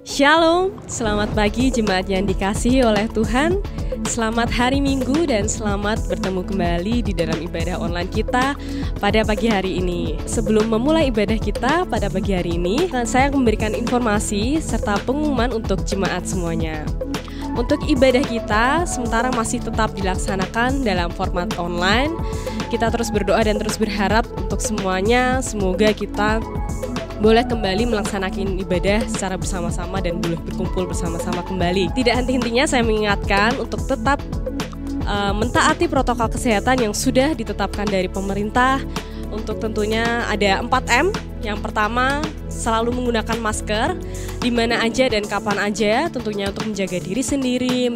Shalom, selamat pagi jemaat yang dikasihi oleh Tuhan. Selamat hari Minggu dan selamat bertemu kembali di dalam ibadah online kita pada pagi hari ini. Sebelum memulai ibadah kita pada pagi hari ini, saya memberikan informasi serta pengumuman untuk jemaat semuanya. Untuk ibadah kita sementara masih tetap dilaksanakan dalam format online. Kita terus berdoa dan terus berharap untuk semuanya, semoga kita boleh kembali melaksanakan ibadah secara bersama-sama dan boleh berkumpul bersama-sama kembali. Tidak henti-hentinya saya mengingatkan untuk tetap mentaati protokol kesehatan yang sudah ditetapkan dari pemerintah. Untuk tentunya ada 4M. Yang pertama, selalu menggunakan masker di mana aja dan kapan aja, tentunya untuk menjaga diri sendiri,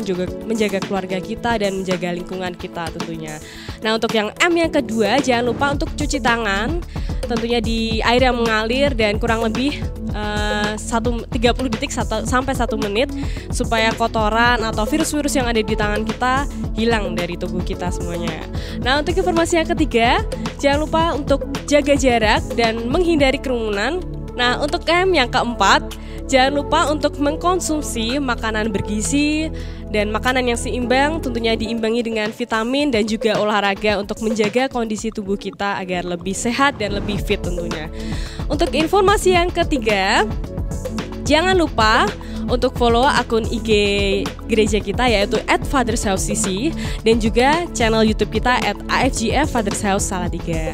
menjaga keluarga kita dan menjaga lingkungan kita tentunya. Nah, untuk yang M yang kedua, jangan lupa untuk cuci tangan. Tentunya di air yang mengalir dan kurang lebih 30 detik sampai 1 menit supaya kotoran atau virus-virus yang ada di tangan kita hilang dari tubuh kita semuanya. Nah, untuk informasi yang ketiga, jangan lupa untuk jaga jarak dan menghindari kerumunan. Nah, untuk yang keempat, jangan lupa untuk mengkonsumsi makanan bergizi dan makanan yang seimbang, tentunya diimbangi dengan vitamin dan juga olahraga untuk menjaga kondisi tubuh kita agar lebih sehat dan lebih fit tentunya. Untuk informasi yang ketiga, jangan lupa untuk follow akun IG gereja kita yaitu @FathersHouseCC dan juga channel YouTube kita @AFGF FathersHouse Salatiga.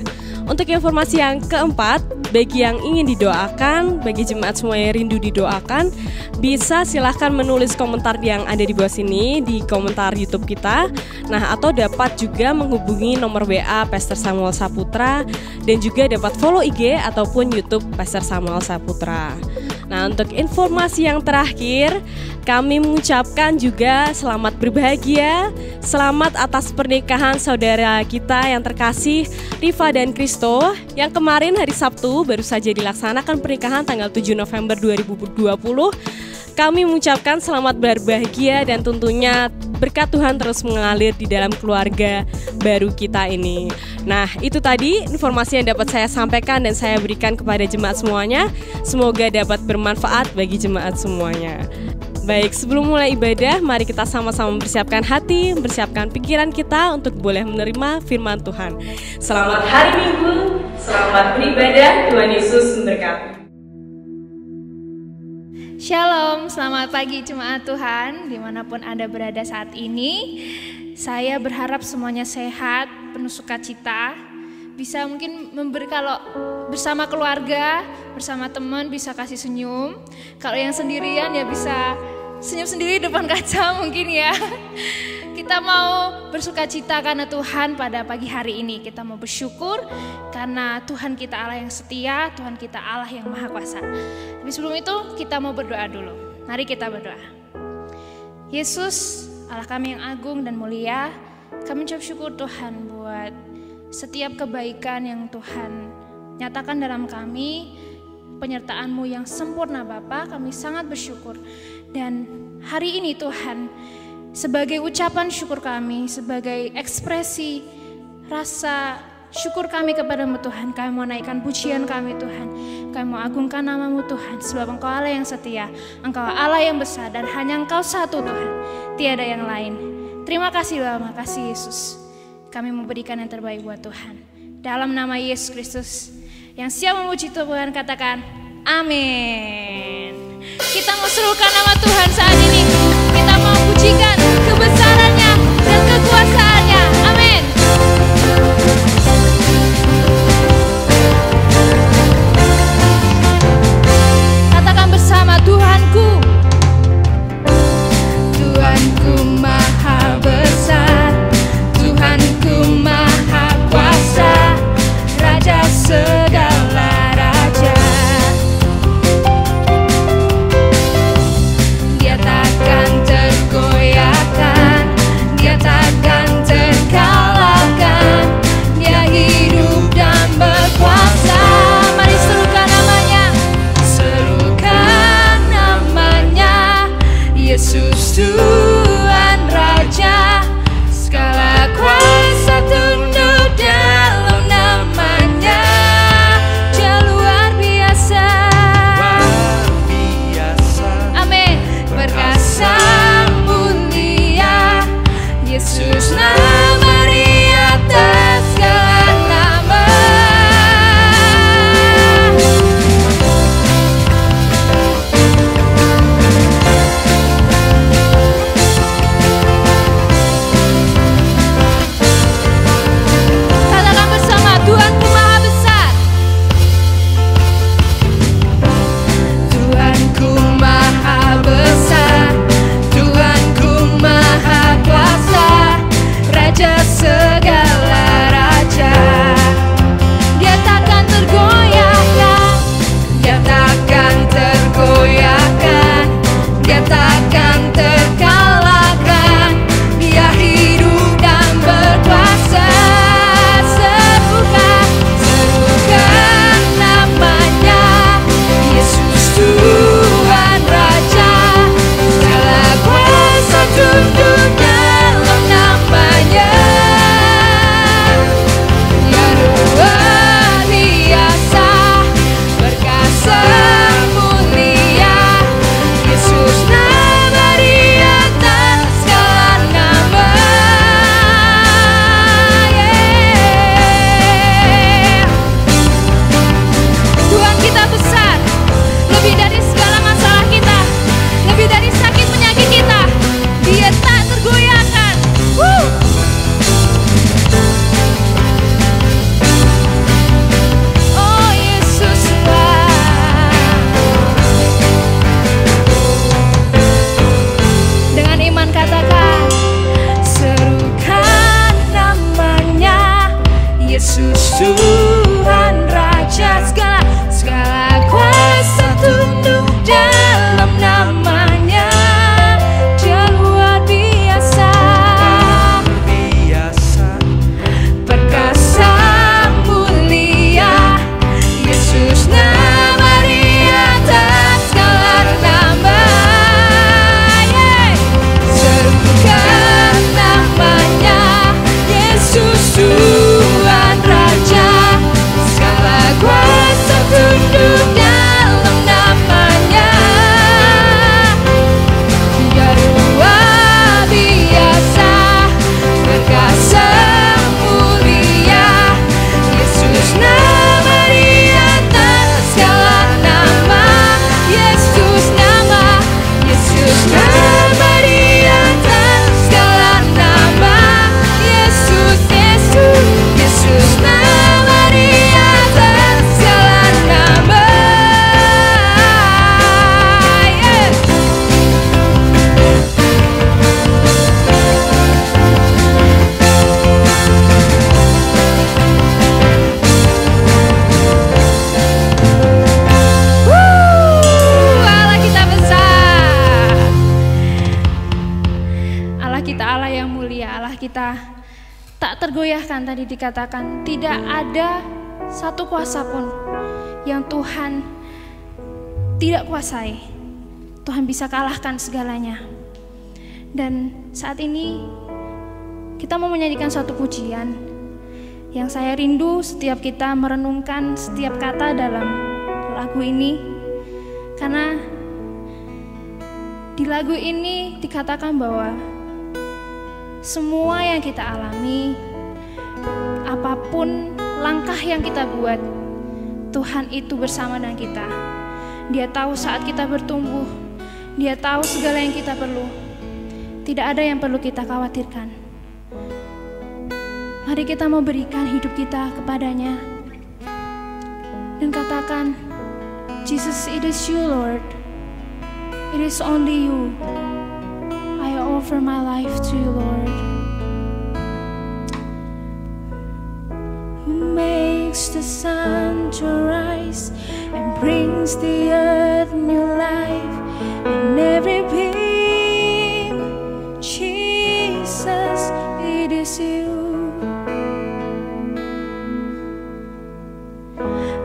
Untuk informasi yang keempat, bagi yang ingin didoakan, bagi jemaat semua yang rindu didoakan, bisa silahkan menulis komentar yang ada di bawah sini di komentar YouTube kita. Nah, atau dapat juga menghubungi nomor WA Pastor Samuel Saputra dan juga dapat follow IG ataupun YouTube Pastor Samuel Saputra. Nah, untuk informasi yang terakhir, kami mengucapkan juga selamat berbahagia, selamat atas pernikahan saudara kita yang terkasih Riva dan Kristo yang kemarin hari Sabtu baru saja dilaksanakan pernikahan tanggal 7 November 2020. Kami mengucapkan selamat berbahagia dan tentunya berkat Tuhan terus mengalir di dalam keluarga baru kita ini. Nah, itu tadi informasi yang dapat saya sampaikan dan saya berikan kepada jemaat semuanya. Semoga dapat bermanfaat bagi jemaat semuanya. Baik, sebelum mulai ibadah, mari kita sama-sama mempersiapkan hati, mempersiapkan pikiran kita untuk boleh menerima firman Tuhan. Selamat hari Minggu, selamat beribadah, Tuhan Yesus memberkati. Shalom, selamat pagi jemaat Tuhan, dimanapun Anda berada saat ini. Saya berharap semuanya sehat, penuh sukacita. Bisa mungkin memberi kalau bersama keluarga, bersama teman bisa kasih senyum. Kalau yang sendirian ya bisa senyum sendiri depan kaca mungkin ya. Kita mau bersukacita karena Tuhan pada pagi hari ini. Kita mau bersyukur karena Tuhan kita Allah yang setia, Tuhan kita Allah yang maha kuasa. Tapi sebelum itu kita mau berdoa dulu. Mari kita berdoa. Yesus, Allah kami yang agung dan mulia, kami ucap syukur Tuhan buat setiap kebaikan yang Tuhan nyatakan dalam kami, penyertaan-Mu yang sempurna Bapa, kami sangat bersyukur. Dan hari ini Tuhan, sebagai ucapan syukur kami, sebagai ekspresi rasa syukur kami kepadamu Tuhan, kami mau naikkan pujian kami Tuhan, kami mau agungkan namamu Tuhan, sebab Engkau Allah yang setia, Engkau Allah yang besar dan hanya Engkau satu Tuhan, tiada yang lain. Terima kasih Bapa, makasih Yesus. Kami memberikan yang terbaik buat Tuhan. Dalam nama Yesus Kristus yang siap memuji Tuhan, katakan amin. Kita mau serukan nama Tuhan saat ini. Kita mau pujikan kebesarannya dan kekuasaannya. Amin. Katakan bersama, Tuhanku. Tuhanku maha besar, Tuhanku maha kuasa, Raja segala raja. Dia takkan tergoyahkan kita tak tergoyahkan. Tadi dikatakan tidak ada satu kuasa pun yang Tuhan tidak kuasai. Tuhan bisa kalahkan segalanya. Dan saat ini kita mau menyanyikan suatu pujian yang saya rindu setiap kita merenungkan setiap kata dalam lagu ini. Karena di lagu ini dikatakan bahwa semua yang kita alami, apapun langkah yang kita buat, Tuhan itu bersama dengan kita. Dia tahu saat kita bertumbuh, Dia tahu segala yang kita perlu. Tidak ada yang perlu kita khawatirkan. Mari kita mau berikan hidup kita kepadanya dan katakan, Jesus, it is you, Lord. It is only you. I offer my life to you, Lord. Who makes the sun to rise and brings the earth new life in every being. Jesus, it is you.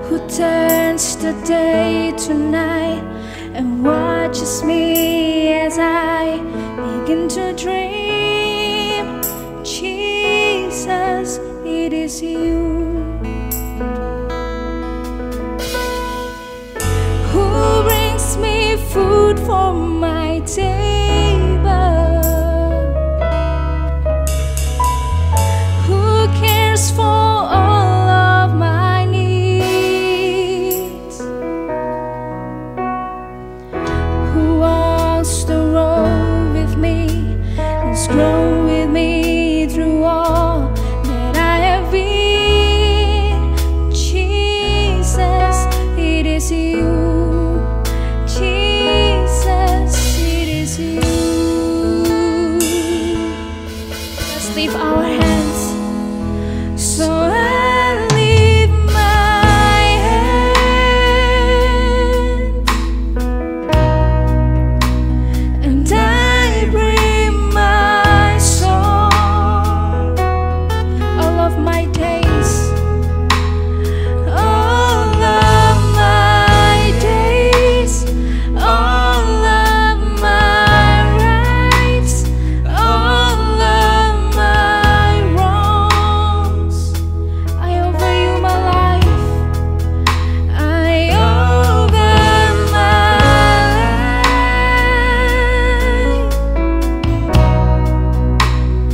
Who turns the day to night and watches me as I begin to dream. Jesus, it is you. Who brings me food for my table? Who cares for all of my needs? Who walks the road with me and has grown with me through all that I have been? Jesus, it is you. Jesus, it is you. Let's lift our hands. So I lift my hand and I bring my song. All of my days, all of my days, all of my rights, all of my wrongs. I offer you my life. I offer my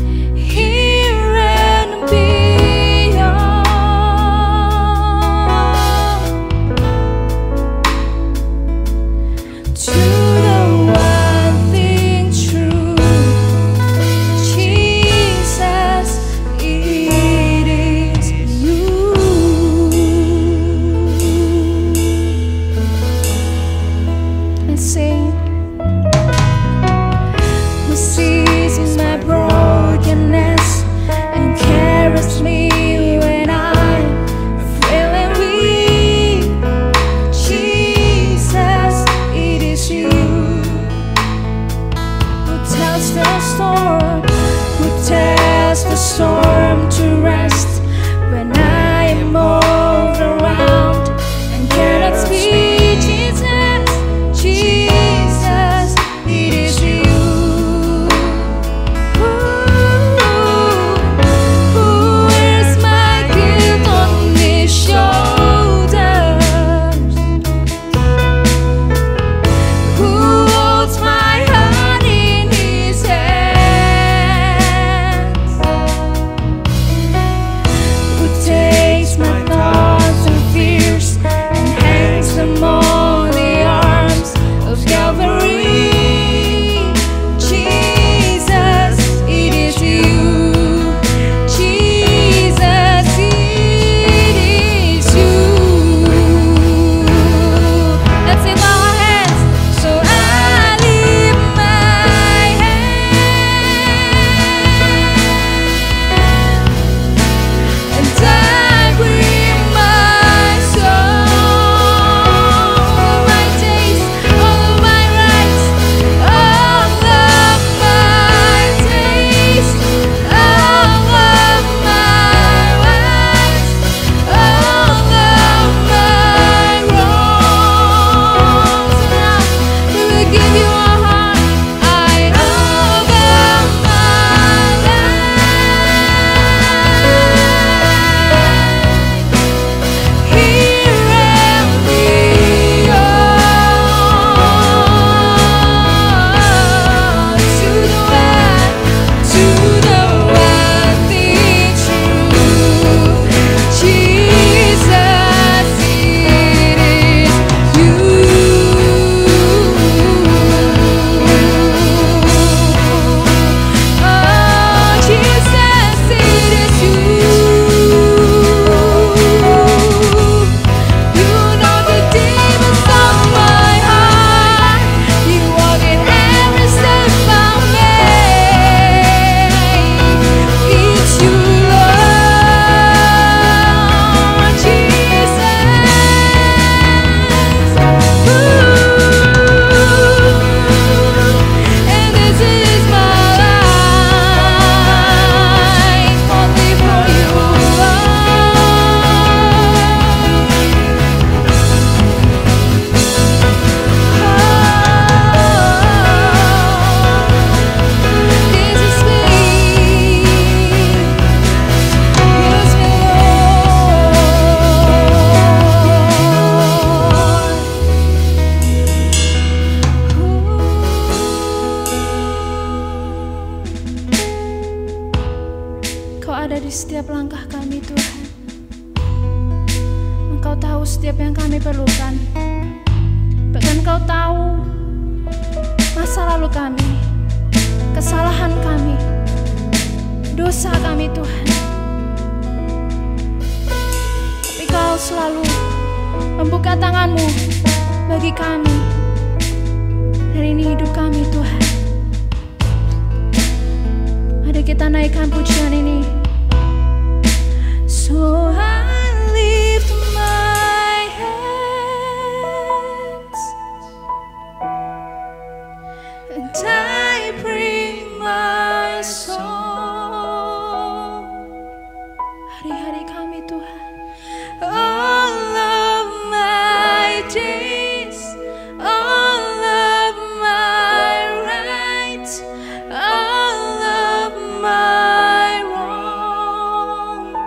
life here and beyond. To the one thing true, Jesus, it is you. Let's sing. Who sees my brokenness and carries me when I'm frail and weak? Jesus, it is you. Who tells the storm to rest when I am overwhelmed and cannot speak? Jesus, it is you. give you our heart. I offer my life. Here am we all to the one thing true. Jesus, it is you. Oh, Jesus, it is you. You know the demons of my heart. You walk in every step I make. It's you, Lord Jesus. And this is my life only for you, this is me. Use me, Lord. Kau ada di setiap langkah kami, Tuhan. Engkau tahu setiap yang kami perlukan. Bahkan Kau tahu masa lalu kami, kesalahan kami, dosa kami, Tuhan. Tapi Kau selalu membuka tangan-Mu bagi kami. Dan ini hidup kami, Tuhan. Mari kita naikkan pujian ini. So I lift my hands and I bring my song. Hari-hari kami, Tuhan. All of my days, all of my rights, all of my wrongs,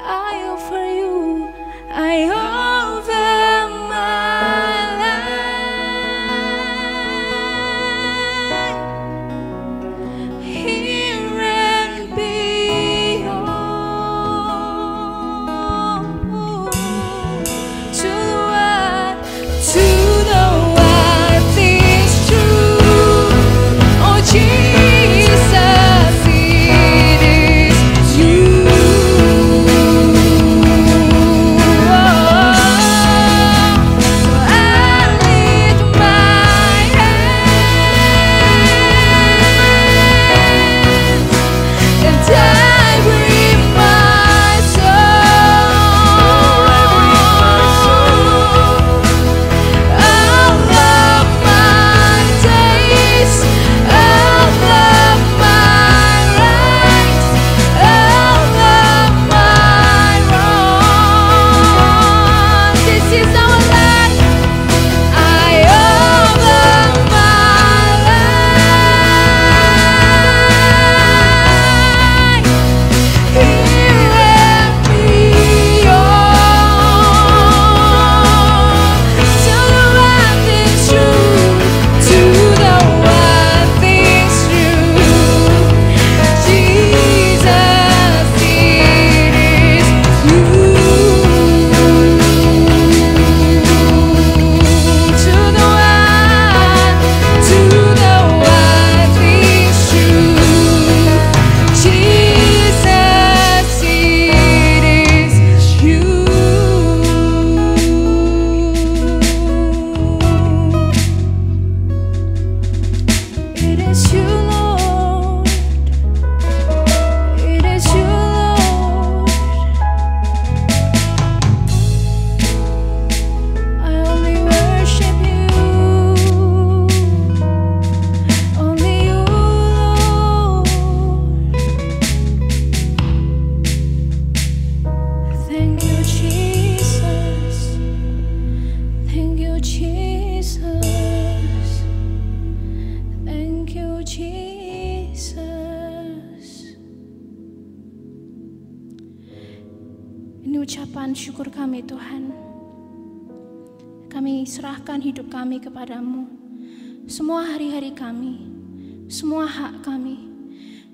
I offer you, I offer my life. ucapan syukur kami Tuhan. Kami serahkan hidup kami kepadamu. Semua hari-hari kami, semua hak kami,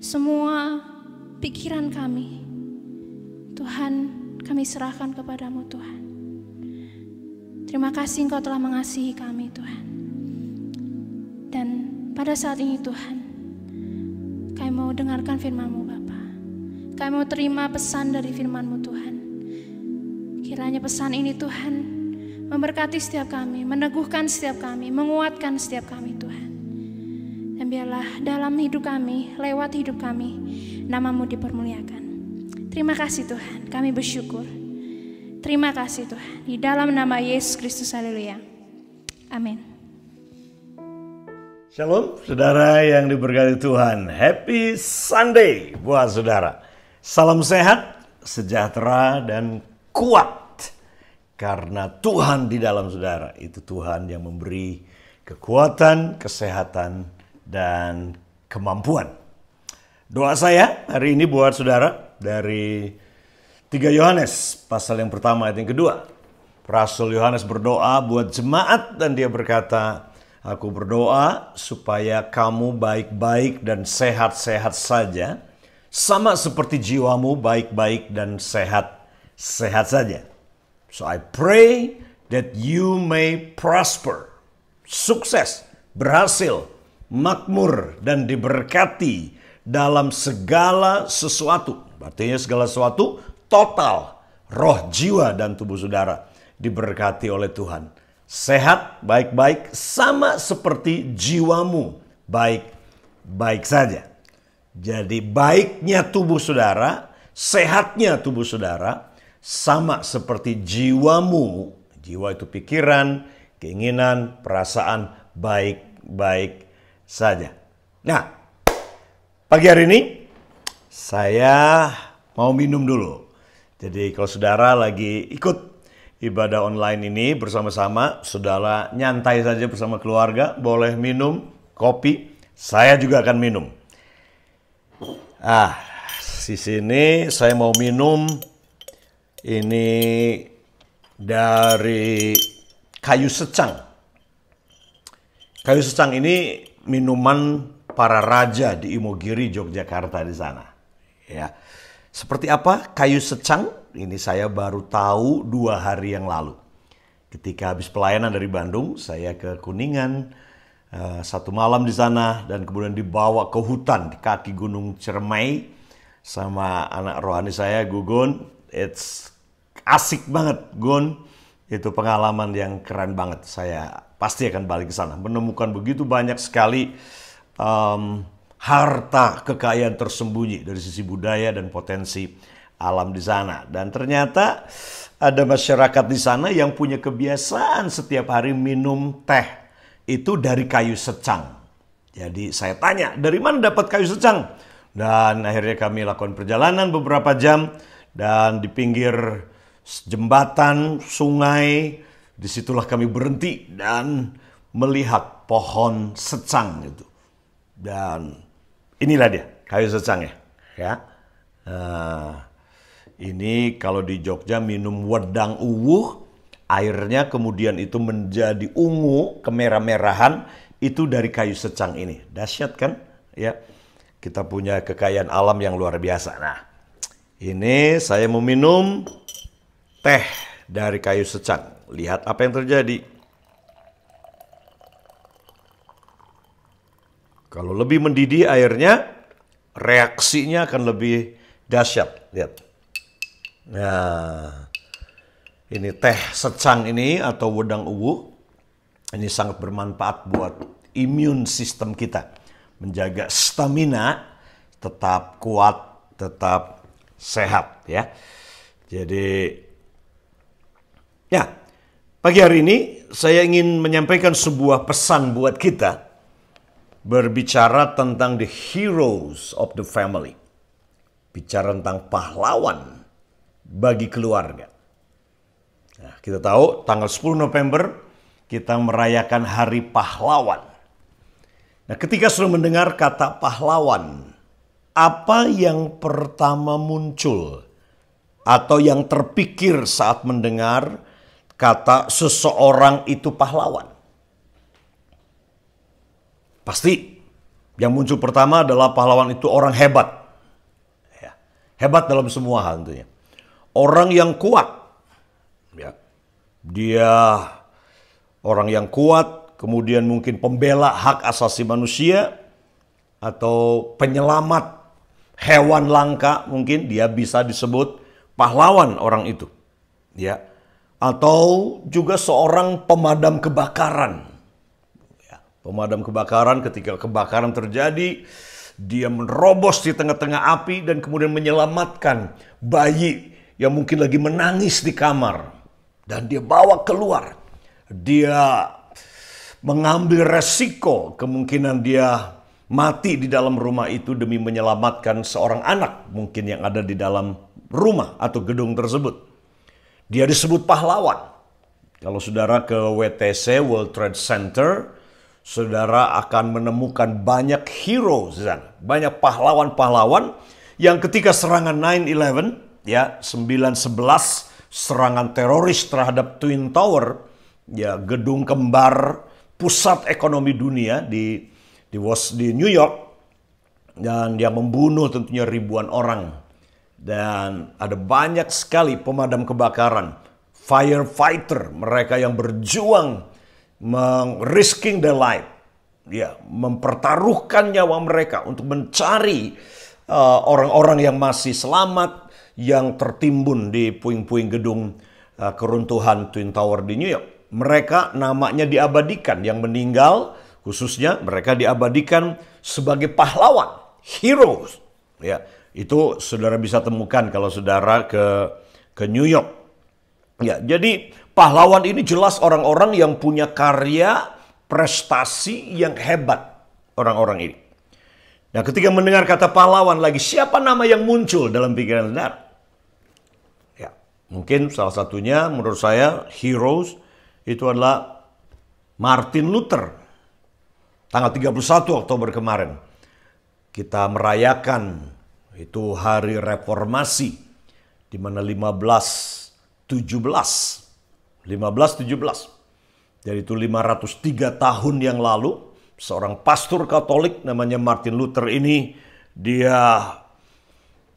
semua pikiran kami, Tuhan, kami serahkan kepadamu Tuhan. Terima kasih Engkau telah mengasihi kami Tuhan. Dan pada saat ini Tuhan, kami mau dengarkan firman-Mu Bapa. Kami mau terima pesan dari firman-Mu Tuhan. Kiranya pesan ini Tuhan memberkati setiap kami, meneguhkan setiap kami, menguatkan setiap kami Tuhan. Dan biarlah dalam hidup kami, lewat hidup kami, nama-Mu dipermuliakan. Terima kasih Tuhan, kami bersyukur. Terima kasih Tuhan, di dalam nama Yesus Kristus, haleluya. Amin. Shalom, saudara yang diberkati Tuhan. Happy Sunday buat saudara. Salam sehat, sejahtera, dan kuat. Karena Tuhan di dalam saudara. Itu Tuhan yang memberi kekuatan, kesehatan, dan kemampuan. Doa saya hari ini buat saudara dari 3 Yohanes, pasal yang pertama ayat yang kedua. Rasul Yohanes berdoa buat jemaat dan dia berkata, aku berdoa supaya kamu baik-baik dan sehat-sehat saja, sama seperti jiwamu baik-baik dan sehat-sehat saja. So I pray that you may prosper, sukses, berhasil, makmur, dan diberkati dalam segala sesuatu. Artinya segala sesuatu total, roh, jiwa, dan tubuh saudara diberkati oleh Tuhan. Sehat, baik-baik, sama seperti jiwamu, baik-baik saja. Jadi baiknya tubuh saudara, sehatnya tubuh saudara, sama seperti jiwamu. Jiwa itu pikiran, keinginan, perasaan, baik-baik saja. Nah, pagi hari ini saya mau minum dulu. Jadi kalau saudara lagi ikut ibadah online ini bersama-sama, saudara nyantai saja bersama keluarga, boleh minum kopi, saya juga akan minum. Di sini saya mau minum ini dari kayu secang. Kayu secang ini minuman para raja di Imogiri, Yogyakarta di sana. Ya. Seperti apa kayu secang? Ini saya baru tahu 2 hari yang lalu. Ketika habis pelayanan dari Bandung, saya ke Kuningan, 1 malam di sana, dan kemudian dibawa ke hutan di kaki Gunung Ciremai sama anak rohani saya, Gugun. It's asik banget, Gun. Itu pengalaman yang keren banget. Saya pasti akan balik ke sana. Menemukan begitu banyak sekali harta kekayaan tersembunyi dari sisi budaya dan potensi alam di sana. Dan ternyata ada masyarakat di sana yang punya kebiasaan setiap hari minum teh itu dari kayu secang. Jadi saya tanya, dari mana dapat kayu secang? Dan akhirnya kami lakukan perjalanan beberapa jam dan di pinggir jembatan, sungai, disitulah kami berhenti dan melihat pohon secang itu. Dan inilah dia, kayu secang ya. Ini kalau di Jogja minum wedang uwuh, airnya kemudian itu menjadi ungu, kemerah-merahan, itu dari kayu secang ini. Dahsyat kan? Ya, kita punya kekayaan alam yang luar biasa. Nah, ini saya mau minum teh dari kayu secang. Lihat apa yang terjadi. Kalau lebih mendidih airnya, reaksinya akan lebih dahsyat. Lihat. Nah, ini teh secang ini atau wedang uwuh, ini sangat bermanfaat buat imun sistem kita. Menjaga stamina, tetap kuat, tetap sehat ya. Jadi, ya, pagi hari ini saya ingin menyampaikan sebuah pesan buat kita. Berbicara tentang the heroes of the family. Bicara tentang pahlawan bagi keluarga. Nah, kita tahu tanggal 10 November kita merayakan Hari Pahlawan. Nah, ketika sudah mendengar kata pahlawan, apa yang pertama muncul? atau yang terpikir saat mendengar kata seseorang itu pahlawan? Pasti yang muncul pertama adalah pahlawan itu orang hebat. Ya, hebat dalam semua hal tentunya. Orang yang kuat. Ya, dia orang yang kuat, kemudian mungkin pembela hak asasi manusia, atau penyelamat hewan langka, mungkin dia bisa disebut pahlawan orang itu. Ya. Atau juga seorang pemadam kebakaran. Ya, pemadam kebakaran, ketika kebakaran terjadi, dia menerobos di tengah-tengah api dan kemudian menyelamatkan bayi yang mungkin lagi menangis di kamar. Dan dia bawa keluar. Dia mengambil resiko kemungkinan dia mati di dalam rumah itu demi menyelamatkan seorang anak mungkin yang ada di dalam rumah atau gedung tersebut. Dia disebut pahlawan. Kalau saudara ke WTC, World Trade Center, saudara akan menemukan banyak heroes, banyak pahlawan-pahlawan yang ketika serangan 9/11, ya 9/11, serangan teroris terhadap Twin Tower, ya gedung kembar pusat ekonomi dunia di New York, dan yang membunuh tentunya ribuan orang. Dan ada banyak sekali pemadam kebakaran, firefighter, mereka yang berjuang, risking their life, ya, mempertaruhkan nyawa mereka untuk mencari orang-orang yang masih selamat, yang tertimbun di puing-puing gedung keruntuhan Twin Tower di New York. Mereka namanya diabadikan, yang meninggal khususnya mereka diabadikan sebagai pahlawan, heroes. Ya, itu saudara bisa temukan kalau saudara ke New York. Ya, jadi pahlawan ini jelas orang-orang yang punya karya, prestasi yang hebat, orang-orang ini. Nah, ketika mendengar kata pahlawan lagi, siapa nama yang muncul dalam pikiran saudara? Ya, mungkin salah satunya menurut saya heroes itu adalah Martin Luther. Tanggal 31 Oktober kemarin kita merayakan itu hari reformasi, di mana 1517. Jadi itu 503 tahun yang lalu, seorang pastor Katolik namanya Martin Luther ini, dia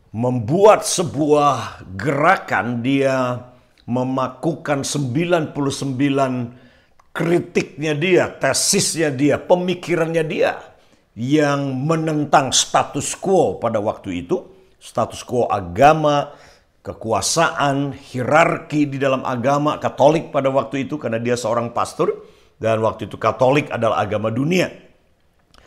membuat sebuah gerakan, dia memakukan 99 kritiknya dia, tesisnya dia, pemikirannya dia, yang menentang status quo pada waktu itu, status quo agama, kekuasaan, hierarki di dalam agama Katolik pada waktu itu, karena dia seorang pastor, dan waktu itu Katolik adalah agama dunia.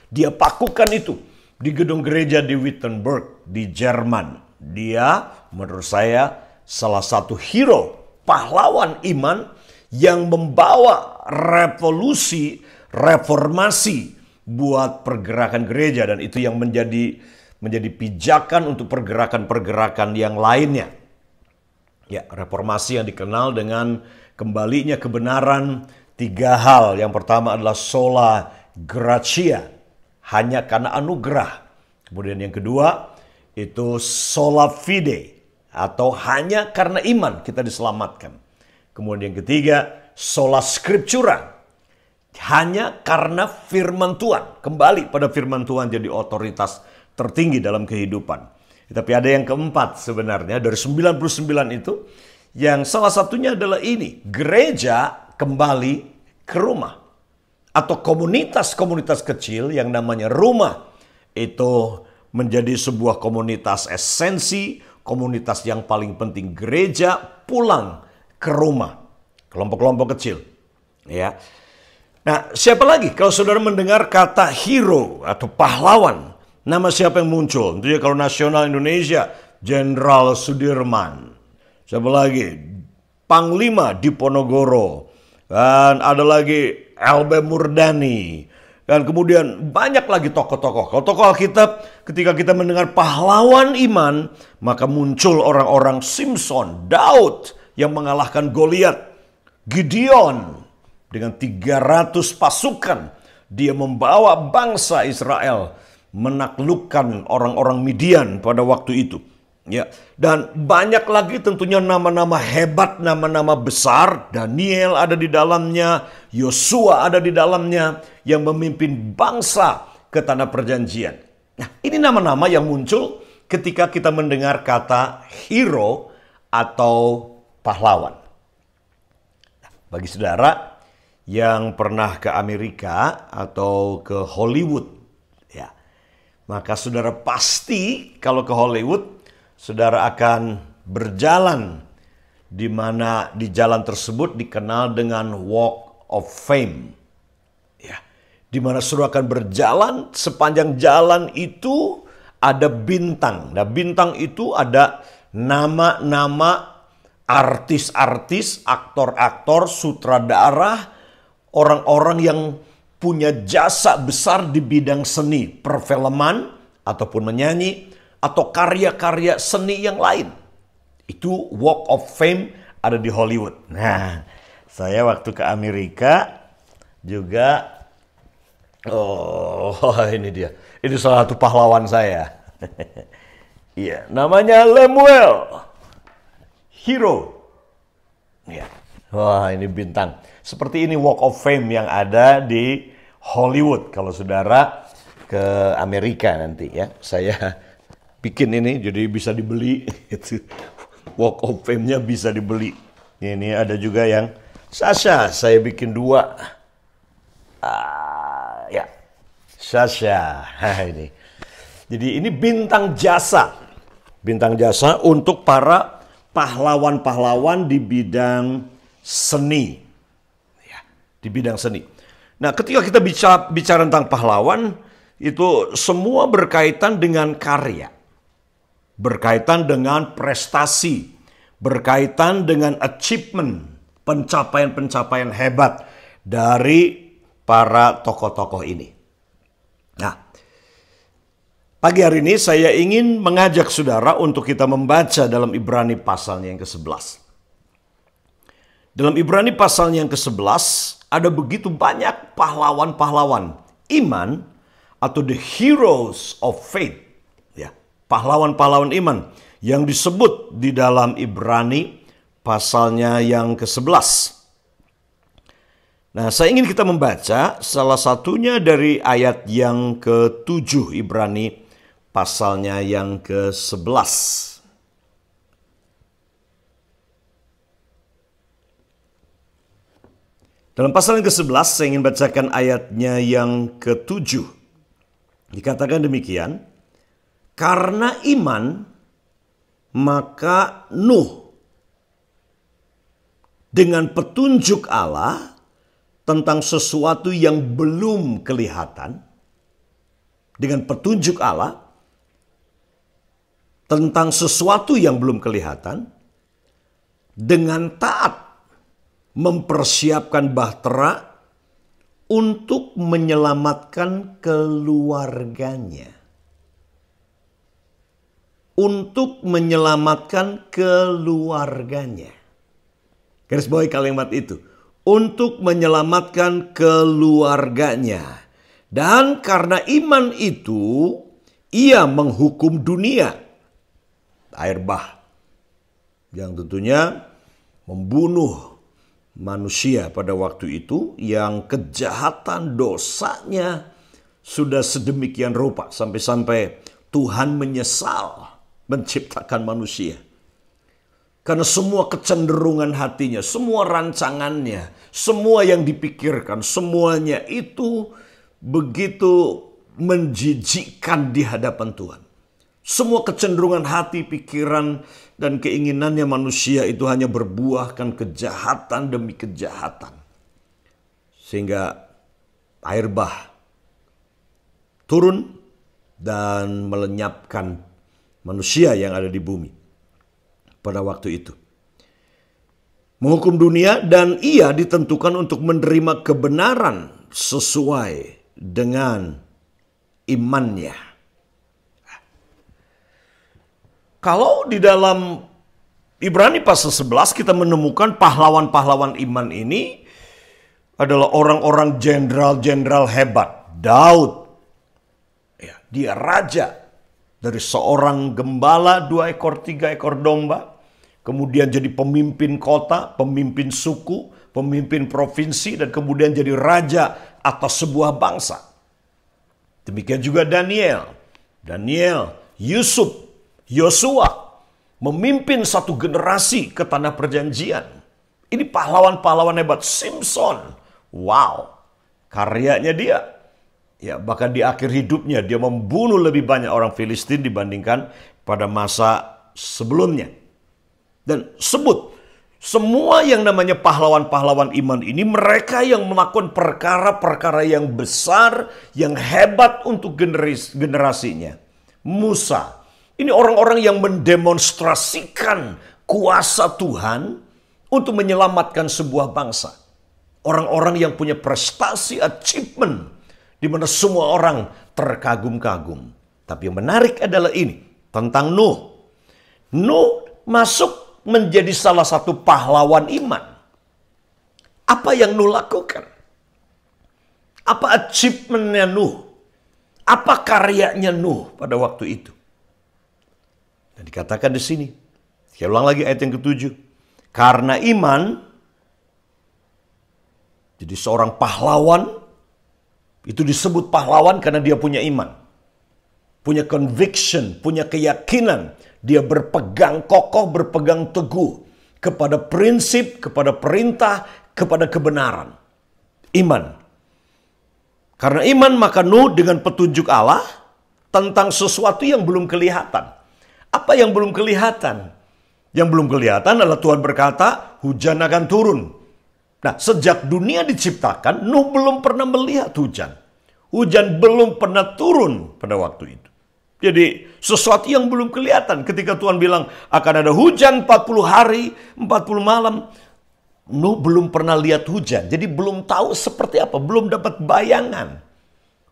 Dia pakukan itu di gedung gereja di Wittenberg, di Jerman. Dia menurut saya salah satu hero, pahlawan iman yang membawa revolusi, reformasi buat pergerakan gereja, dan itu yang menjadi pijakan untuk pergerakan-pergerakan yang lainnya. Ya, reformasi yang dikenal dengan kembalinya kebenaran, 3 hal. Yang pertama adalah sola gratia, hanya karena anugerah. Kemudian yang kedua itu sola fide, atau hanya karena iman kita diselamatkan. Kemudian yang ketiga sola scriptura, hanya karena firman Tuhan. Kembali pada firman Tuhan jadi otoritas tertinggi dalam kehidupan. Tapi ada yang keempat sebenarnya dari 99 itu, yang salah satunya adalah ini, gereja kembali ke rumah. Atau komunitas-komunitas kecil yang namanya rumah. Itu menjadi sebuah komunitas esensi, komunitas yang paling penting. Gereja pulang ke rumah. Kelompok-kelompok kecil. Ya. Nah, siapa lagi? Kalau saudara mendengar kata hero atau pahlawan, nama siapa yang muncul? Tentunya kalau nasional Indonesia, Jenderal Sudirman. Siapa lagi? Panglima Diponegoro. Dan ada lagi LB Murdani. Dan kemudian banyak lagi tokoh-tokoh. Kalau tokoh Alkitab, ketika kita mendengar pahlawan iman, maka muncul orang-orang Simpson, Daud yang mengalahkan Goliat, Gideon dengan 300 pasukan. Dia membawa bangsa Israel menaklukkan orang-orang Midian pada waktu itu. Ya, dan banyak lagi tentunya nama-nama hebat, nama-nama besar. Daniel ada di dalamnya, Yosua ada di dalamnya yang memimpin bangsa ke tanah perjanjian. Nah, ini nama-nama yang muncul ketika kita mendengar kata hero atau pahlawan. Nah, bagi saudara yang pernah ke Amerika atau ke Hollywood, ya, maka saudara pasti kalau ke Hollywood saudara akan berjalan di mana di jalan tersebut dikenal dengan Walk of Fame. Ya, di mana saudara akan berjalan sepanjang jalan itu ada bintang. Nah, bintang itu ada nama-nama artis-artis, aktor-aktor, sutradara, orang-orang yang punya jasa besar di bidang seni, perfilman ataupun menyanyi, atau karya-karya seni yang lain. Itu Walk of Fame ada di Hollywood. Nah, saya waktu ke Amerika juga, ini dia. Ini salah satu pahlawan saya. Iya, namanya Lemuel. Hero. Ya. Wah, ini bintang. Seperti ini Walk of Fame yang ada di Hollywood. Kalau saudara ke Amerika nanti ya, saya bikin ini jadi bisa dibeli. Walk of Fame-nya bisa dibeli. Ini ada juga yang Sasha, saya bikin 2. Ya, Sasha. Ini. Jadi ini bintang jasa. Bintang jasa untuk para pahlawan-pahlawan di bidang seni. Ya, di bidang seni. Nah, ketika kita bicara tentang pahlawan, itu semua berkaitan dengan karya. Berkaitan dengan prestasi, berkaitan dengan achievement, pencapaian-pencapaian hebat dari para tokoh-tokoh ini. Nah, pagi hari ini saya ingin mengajak saudara untuk kita membaca dalam Ibrani pasalnya yang ke-11. Dalam Ibrani pasalnya yang ke-11 ada begitu banyak pahlawan-pahlawan iman atau the heroes of faith. Pahlawan-pahlawan iman yang disebut di dalam Ibrani pasalnya yang ke-11. Nah, saya ingin kita membaca salah satunya dari ayat yang ke-7 Ibrani pasalnya yang ke-11. Dalam pasal yang ke-11 saya ingin bacakan ayatnya yang ke-7. Dikatakan demikian. Karena iman, maka Nuh dengan petunjuk Allah tentang sesuatu yang belum kelihatan, dengan petunjuk Allah tentang sesuatu yang belum kelihatan, dengan taat mempersiapkan bahtera untuk menyelamatkan keluarganya. Untuk menyelamatkan keluarganya. Garis bawahi kalimat itu. Untuk menyelamatkan keluarganya. Dan karena iman itu, ia menghukum dunia. Air bah. Yang tentunya membunuh manusia pada waktu itu. Yang kejahatan dosanya sudah sedemikian rupa. Sampai-sampai Tuhan menyesal menciptakan manusia. Karena semua kecenderungan hatinya, semua rancangannya, semua yang dipikirkan, semuanya itu begitu menjijikkan di hadapan Tuhan. Semua kecenderungan hati, pikiran, dan keinginannya manusia itu hanya berbuahkan kejahatan demi kejahatan. Sehingga air bah turun dan melenyapkan manusia yang ada di bumi pada waktu itu. Menghukum dunia dan ia ditentukan untuk menerima kebenaran sesuai dengan imannya. Kalau di dalam Ibrani pasal 11 kita menemukan pahlawan-pahlawan iman ini adalah orang-orang jenderal-jenderal hebat. Daud, ya, dia raja Dari seorang gembala 2 ekor 3 ekor domba, kemudian jadi pemimpin kota, pemimpin suku, pemimpin provinsi, dan kemudian jadi raja atas sebuah bangsa. Demikian juga Daniel, Yusuf, Yosua, memimpin satu generasi ke tanah perjanjian. Ini pahlawan-pahlawan hebat. Simpson, wow, karyanya dia. Ya, bahkan di akhir hidupnya dia membunuh lebih banyak orang Filistin dibandingkan pada masa sebelumnya. Dan sebut semua yang namanya pahlawan-pahlawan iman ini, mereka yang melakukan perkara-perkara yang besar, yang hebat untuk generasinya. Musa, ini orang-orang yang mendemonstrasikan kuasa Tuhan untuk menyelamatkan sebuah bangsa. Orang-orang yang punya prestasi, achievement, di mana semua orang terkagum-kagum. Tapi yang menarik adalah ini, tentang Nuh. Nuh masuk menjadi salah satu pahlawan iman. Apa yang Nuh lakukan? Apa achievementnya Nuh? Apa karyanya Nuh pada waktu itu? Dan dikatakan di sini, saya ulang lagi ayat yang ke-7. Karena iman, jadi seorang pahlawan, itu disebut pahlawan karena dia punya iman. Punya conviction, punya keyakinan. Dia berpegang kokoh, berpegang teguh kepada prinsip, kepada perintah, kepada kebenaran. Iman. Karena iman maka Nuh dengan petunjuk Allah tentang sesuatu yang belum kelihatan. Apa yang belum kelihatan? Yang belum kelihatan adalah Tuhan berkata, hujan akan turun. Nah, sejak dunia diciptakan, Nuh belum pernah melihat hujan. Hujan belum pernah turun pada waktu itu. Jadi, sesuatu yang belum kelihatan. Ketika Tuhan bilang, akan ada hujan 40 hari, 40 malam. Nuh belum pernah lihat hujan. Jadi, belum tahu seperti apa. Belum dapat bayangan.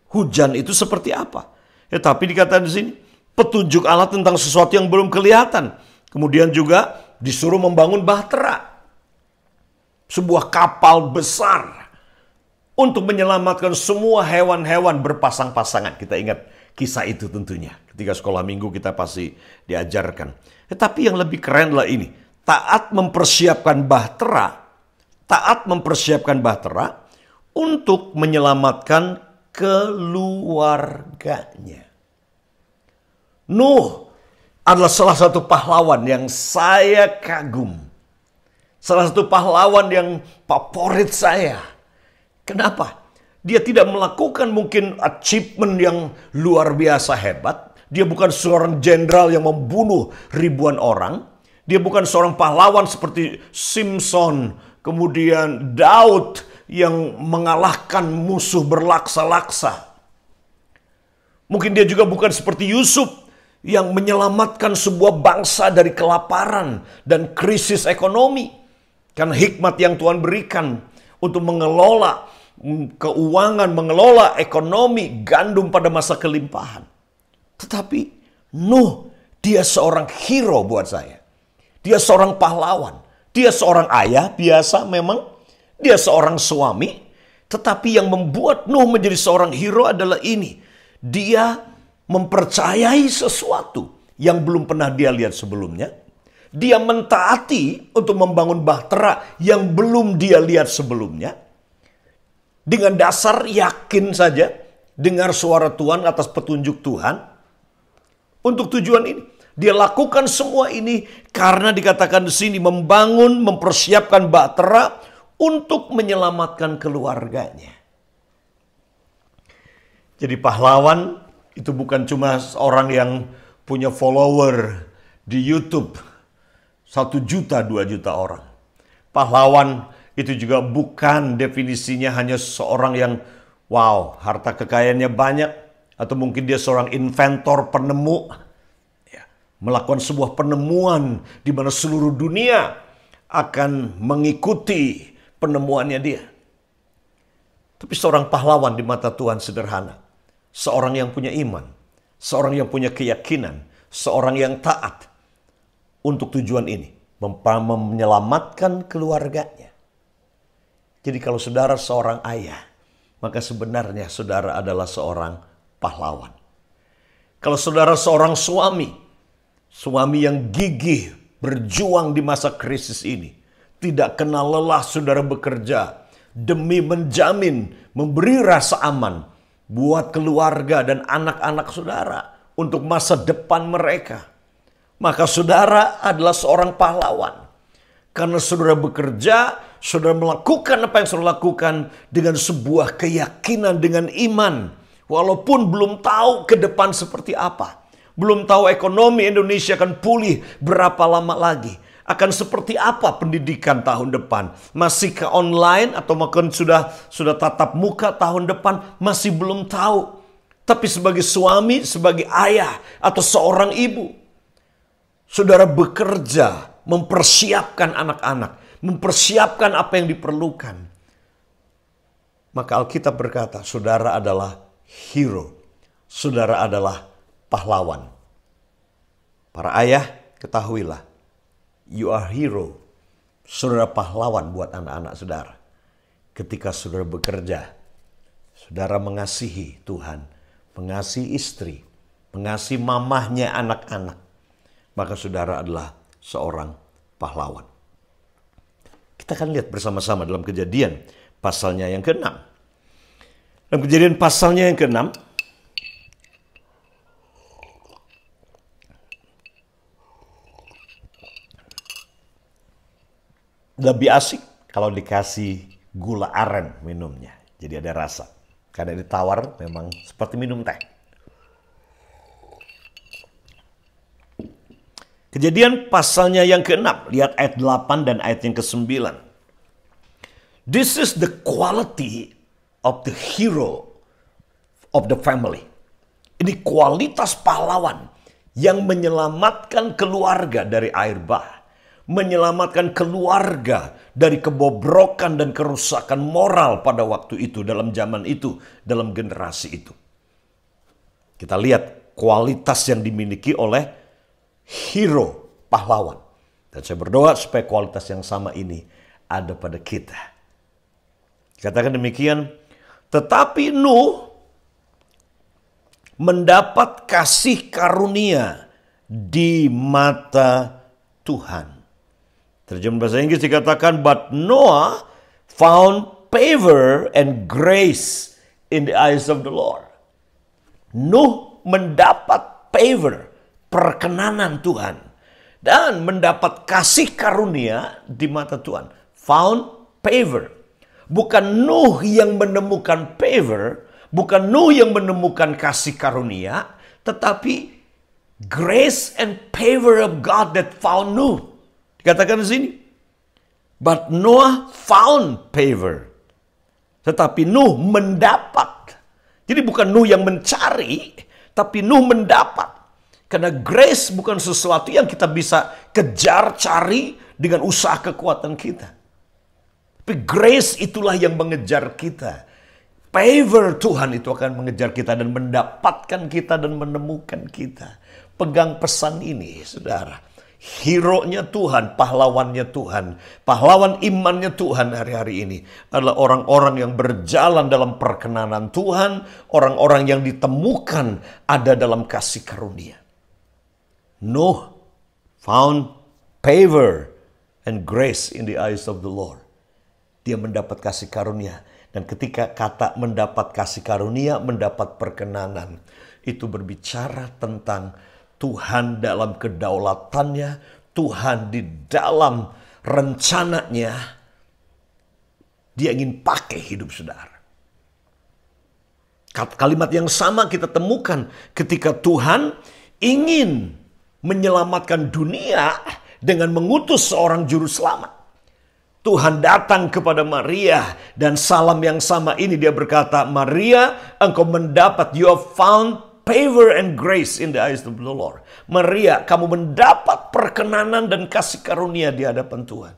Hujan itu seperti apa. Ya, tapi dikatakan di sini, petunjuk Allah tentang sesuatu yang belum kelihatan. Kemudian juga disuruh membangun bahtera. Sebuah kapal besar untuk menyelamatkan semua hewan-hewan berpasang-pasangan. Kita ingat kisah itu tentunya. Ketika sekolah minggu kita pasti diajarkan. Tetapi yang lebih keren adalah ini. Taat mempersiapkan bahtera untuk menyelamatkan keluarganya. Nuh adalah salah satu pahlawan yang saya kagum. Salah satu pahlawan yang favorit saya. Kenapa? Dia tidak melakukan mungkin achievement yang luar biasa hebat. Dia bukan seorang jenderal yang membunuh ribuan orang. Dia bukan seorang pahlawan seperti Simpson, kemudian Daud yang mengalahkan musuh berlaksa-laksa. Mungkin dia juga bukan seperti Yusuf yang menyelamatkan sebuah bangsa dari kelaparan dan krisis ekonomi. Karena hikmat yang Tuhan berikan untuk mengelola keuangan, mengelola ekonomi gandum pada masa kelimpahan. Tetapi Nuh, dia seorang hero buat saya. Dia seorang pahlawan. Dia seorang ayah biasa memang. Dia seorang suami. Tetapi yang membuat Nuh menjadi seorang hero adalah ini. Dia mempercayai sesuatu yang belum pernah dia lihat sebelumnya. Dia mentaati untuk membangun bahtera yang belum dia lihat sebelumnya. Dengan dasar yakin saja, dengar suara Tuhan atas petunjuk Tuhan. Untuk tujuan ini, dia lakukan semua ini karena dikatakan di sini membangun, mempersiapkan bahtera untuk menyelamatkan keluarganya. Jadi pahlawan itu bukan cuma orang yang punya follower di YouTube. 1 juta, 2 juta orang. Pahlawan itu juga bukan definisinya hanya seorang yang wow, harta kekayaannya banyak. Atau mungkin dia seorang inventor, penemu. Ya, melakukan sebuah penemuan di mana seluruh dunia akan mengikuti penemuannya dia. Tapi seorang pahlawan di mata Tuhan sederhana. Seorang yang punya iman. Seorang yang punya keyakinan. Seorang yang taat. Untuk tujuan ini, menyelamatkan keluarganya. Jadi kalau saudara seorang ayah, maka sebenarnya saudara adalah seorang pahlawan. Kalau saudara seorang suami yang gigih berjuang di masa krisis ini, tidak kenal lelah saudara bekerja demi menjamin, memberi rasa aman buat keluarga dan anak-anak saudara untuk masa depan mereka. Maka saudara adalah seorang pahlawan. Karena saudara bekerja, saudara melakukan apa yang saudara lakukan dengan sebuah keyakinan, dengan iman. Walaupun belum tahu ke depan seperti apa. Belum tahu ekonomi Indonesia akan pulih berapa lama lagi. Akan seperti apa pendidikan tahun depan. Masih ke online atau mungkin sudah tatap muka tahun depan. Masih belum tahu. Tapi sebagai suami, sebagai ayah atau seorang ibu, saudara bekerja mempersiapkan anak-anak. Mempersiapkan apa yang diperlukan. Maka Alkitab berkata, saudara adalah hero. Saudara adalah pahlawan. Para ayah, ketahuilah. You are hero. Saudara pahlawan buat anak-anak saudara. Ketika saudara bekerja, saudara mengasihi Tuhan. Mengasihi istri. Mengasihi mamahnya anak-anak. Maka saudara adalah seorang pahlawan. Kita akan lihat bersama-sama dalam Kejadian pasalnya yang ke-6. Dalam Kejadian pasalnya yang ke-6, lebih asik kalau dikasih gula aren minumnya. Jadi ada rasa. Karena ini tawar memang seperti minum teh. Kejadian pasalnya yang ke-6. Lihat ayat 8 dan ayat yang ke-9. This is the quality of the hero of the family. Ini kualitas pahlawan yang menyelamatkan keluarga dari air bah. Menyelamatkan keluarga dari kebobrokan dan kerusakan moral pada waktu itu, dalam zaman itu, dalam generasi itu. Kita lihat kualitas yang dimiliki oleh hero pahlawan. Dan saya berdoa supaya kualitas yang sama ini ada pada kita. Katakan demikian, tetapi Nuh mendapat kasih karunia di mata Tuhan. Terjemahan bahasa Inggris dikatakan, but Noah found favor and grace in the eyes of the Lord. Nuh mendapat favor, perkenanan Tuhan, dan mendapat kasih karunia di mata Tuhan. Found favor. Bukan Nuh yang menemukan favor, bukan Nuh yang menemukan kasih karunia, tetapi grace and favor of God that found Nuh. Dikatakan di sini, but Noah found favor. Tetapi Nuh mendapat. Jadi bukan Nuh yang mencari, tapi Nuh mendapat. Karena grace bukan sesuatu yang kita bisa kejar, cari dengan usaha kekuatan kita. Tapi grace itulah yang mengejar kita. Favor Tuhan itu akan mengejar kita dan mendapatkan kita dan menemukan kita. Pegang pesan ini, saudara. Hero-nya Tuhan, pahlawannya Tuhan, pahlawan imannya Tuhan hari-hari ini adalah orang-orang yang berjalan dalam perkenanan Tuhan, orang-orang yang ditemukan ada dalam kasih karunia. Nuh found favor and grace in the eyes of the Lord. Dia mendapat kasih karunia. Dan ketika kata mendapat kasih karunia, mendapat perkenanan, itu berbicara tentang Tuhan dalam kedaulatannya, Tuhan di dalam rencananya, dia ingin pakai hidup saudara. Kalimat yang sama kita temukan ketika Tuhan ingin menyelamatkan dunia dengan mengutus seorang juru selamat. Tuhan datang kepada Maria dan salam yang sama ini dia berkata, Maria, engkau mendapat, you have found favor and grace in the eyes of the Lord. Maria, kamu mendapat perkenanan dan kasih karunia di hadapan Tuhan.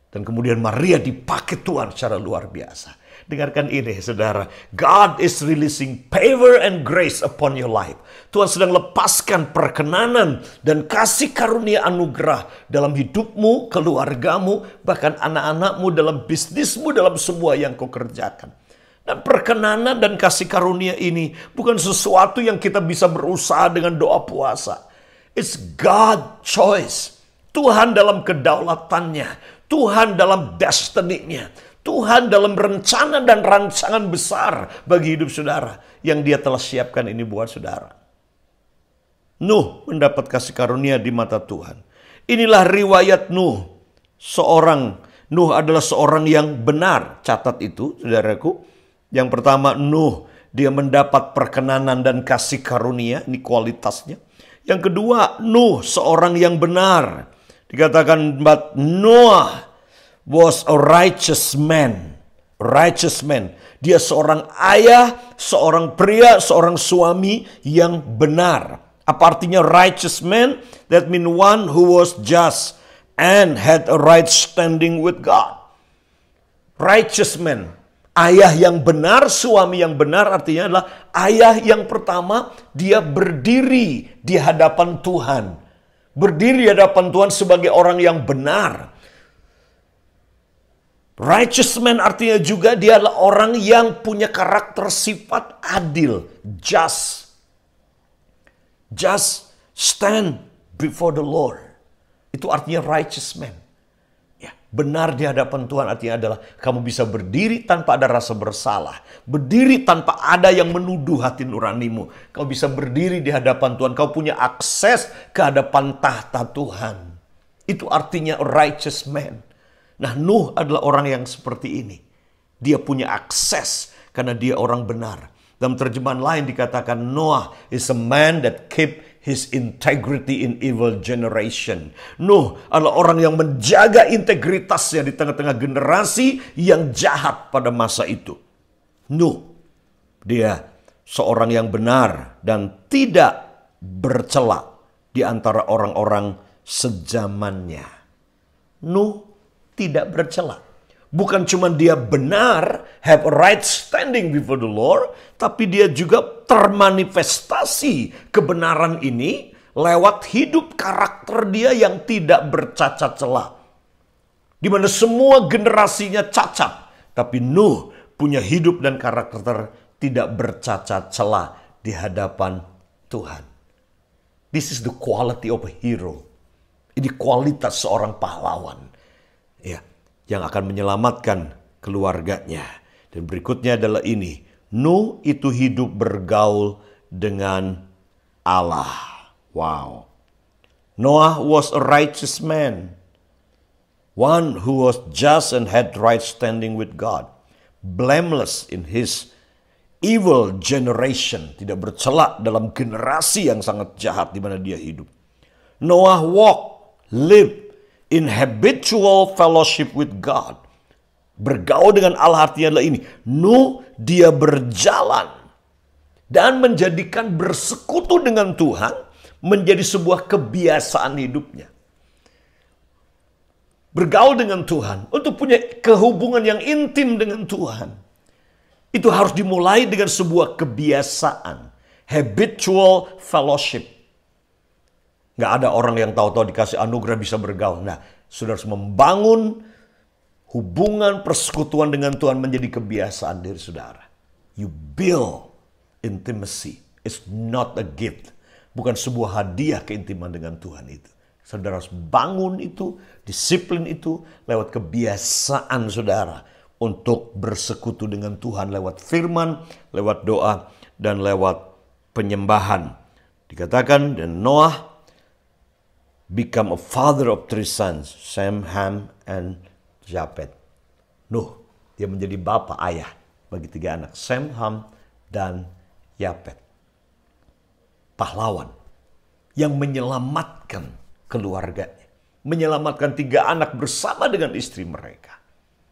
Dan kemudian Maria dipakai Tuhan secara luar biasa. Dengarkan ini, saudara. God is releasing favor and grace upon your life. Tuhan sedang lepaskan perkenanan dan kasih karunia anugerah dalam hidupmu, keluargamu, bahkan anak-anakmu, dalam bisnismu, dalam semua yang kau kerjakan. Dan perkenanan dan kasih karunia ini bukan sesuatu yang kita bisa berusaha dengan doa puasa. It's God choice. Tuhan dalam kedaulatannya. Tuhan dalam destiny-nya. Tuhan dalam rencana dan rancangan besar bagi hidup saudara. Yang dia telah siapkan ini buat saudara. Nuh mendapat kasih karunia di mata Tuhan. Inilah riwayat Nuh. Nuh adalah seorang yang benar. Catat itu saudaraku. Yang pertama, Nuh, dia mendapat perkenanan dan kasih karunia, ini kualitasnya. Yang kedua, Nuh, seorang yang benar. Dikatakan, but Noah was a righteous man. Righteous man. Dia seorang ayah, seorang pria, seorang suami yang benar. Apa artinya righteous man? That means one who was just and had a right standing with God. Righteous man. Ayah yang benar, suami yang benar artinya adalah ayah yang pertama dia berdiri di hadapan Tuhan. Berdiri di hadapan Tuhan sebagai orang yang benar. Righteous man artinya juga dia adalah orang yang punya karakter sifat adil. Just stand before the Lord. Itu artinya righteous man. Benar di hadapan Tuhan artinya adalah kamu bisa berdiri tanpa ada rasa bersalah. Berdiri tanpa ada yang menuduh hati nuranimu. Kau bisa berdiri di hadapan Tuhan. Kau punya akses ke hadapan tahta Tuhan. Itu artinya righteous man. Nah, Nuh adalah orang yang seperti ini. Dia punya akses karena dia orang benar. Dalam terjemahan lain dikatakan Noah is a man that keep his integrity in evil generation. Nuh adalah orang yang menjaga integritasnya di tengah-tengah generasi yang jahat pada masa itu. Nuh, dia seorang yang benar dan tidak bercela di antara orang-orang sezamannya. Nuh tidak bercela. Bukan cuma dia benar, have a right standing before the Lord, tapi dia juga termanifestasi kebenaran ini lewat hidup karakter dia yang tidak bercacat celah. Di mana semua generasinya cacat, tapi Nuh punya hidup dan karakter tidak bercacat celah di hadapan Tuhan. This is the quality of a hero. Ini kualitas seorang pahlawan. Ya. Yang akan menyelamatkan keluarganya. Dan berikutnya adalah ini. Nuh itu hidup bergaul dengan Allah. Wow. Noah was a righteous man. One who was just and had right standing with God. Blameless in his evil generation. Tidak bercela dalam generasi yang sangat jahat di mana dia hidup. Noah lived in habitual fellowship with God. Bergaul dengan Allah artinya adalah ini. Nuh dia berjalan dan menjadikan bersekutu dengan Tuhan menjadi sebuah kebiasaan hidupnya. Bergaul dengan Tuhan untuk punya kehubungan yang intim dengan Tuhan. Itu harus dimulai dengan sebuah kebiasaan. Habitual fellowship. Nggak ada orang yang tahu-tahu dikasih anugerah bisa bergaul. Nah, saudara harus membangun hubungan persekutuan dengan Tuhan menjadi kebiasaan diri saudara. You build intimacy. It's not a gift. Bukan sebuah hadiah keintiman dengan Tuhan itu. Saudara harus bangun itu, disiplin itu lewat kebiasaan saudara untuk bersekutu dengan Tuhan lewat firman, lewat doa, dan lewat penyembahan. Dikatakan, dan Noah become a father of 3 sons, Sem, Ham, and Japhet. Nuh, dia menjadi bapak ayah bagi 3 anak, Sem, Ham, dan Japhet. Pahlawan yang menyelamatkan keluarganya. Menyelamatkan 3 anak bersama dengan istri mereka.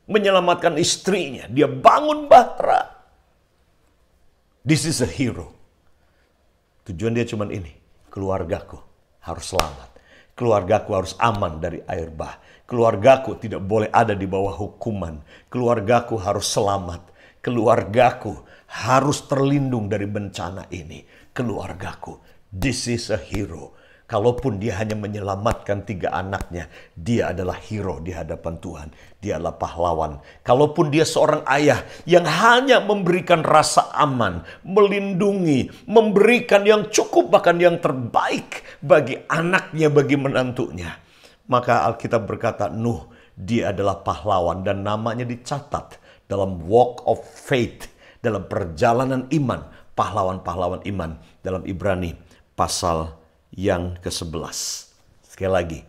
Menyelamatkan istrinya, dia bangun bahtera. This is a hero. Tujuan dia cuma ini, keluargaku harus selamat. Keluargaku harus aman dari air bah. Keluargaku tidak boleh ada di bawah hukuman. Keluargaku harus selamat. Keluargaku harus terlindung dari bencana ini. Keluargaku, this is a hero. Kalaupun dia hanya menyelamatkan 3 anaknya, dia adalah hero di hadapan Tuhan. Dia adalah pahlawan. Kalaupun dia seorang ayah yang hanya memberikan rasa aman, melindungi, memberikan yang cukup bahkan yang terbaik bagi anaknya, bagi menantunya. Maka Alkitab berkata Nuh, dia adalah pahlawan dan namanya dicatat dalam walk of faith, dalam perjalanan iman, pahlawan-pahlawan iman dalam Ibrani pasal yang ke-11. Sekali lagi,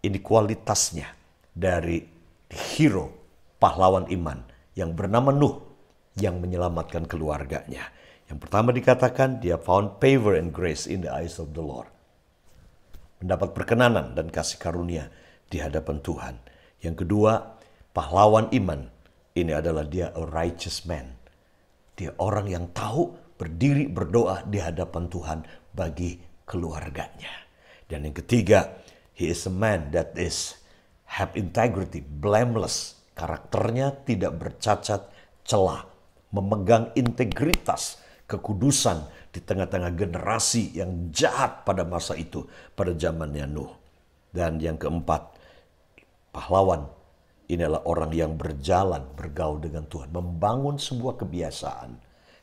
ini kualitasnya dari hero pahlawan iman yang bernama Nuh yang menyelamatkan keluarganya. Yang pertama dikatakan dia found favor and grace in the eyes of the Lord. Mendapat perkenanan dan kasih karunia di hadapan Tuhan. Yang kedua, pahlawan iman ini adalah dia a righteous man. Dia orang yang tahu berdiri berdoa di hadapan Tuhan bagi keluarganya. Dan yang ketiga, he is a man that is have integrity, blameless. Karakternya tidak bercacat celah, memegang integritas, kekudusan di tengah-tengah generasi yang jahat pada masa itu, pada zamannya Nuh. Dan yang keempat, pahlawan ini adalah orang yang berjalan, bergaul dengan Tuhan, membangun sebuah kebiasaan,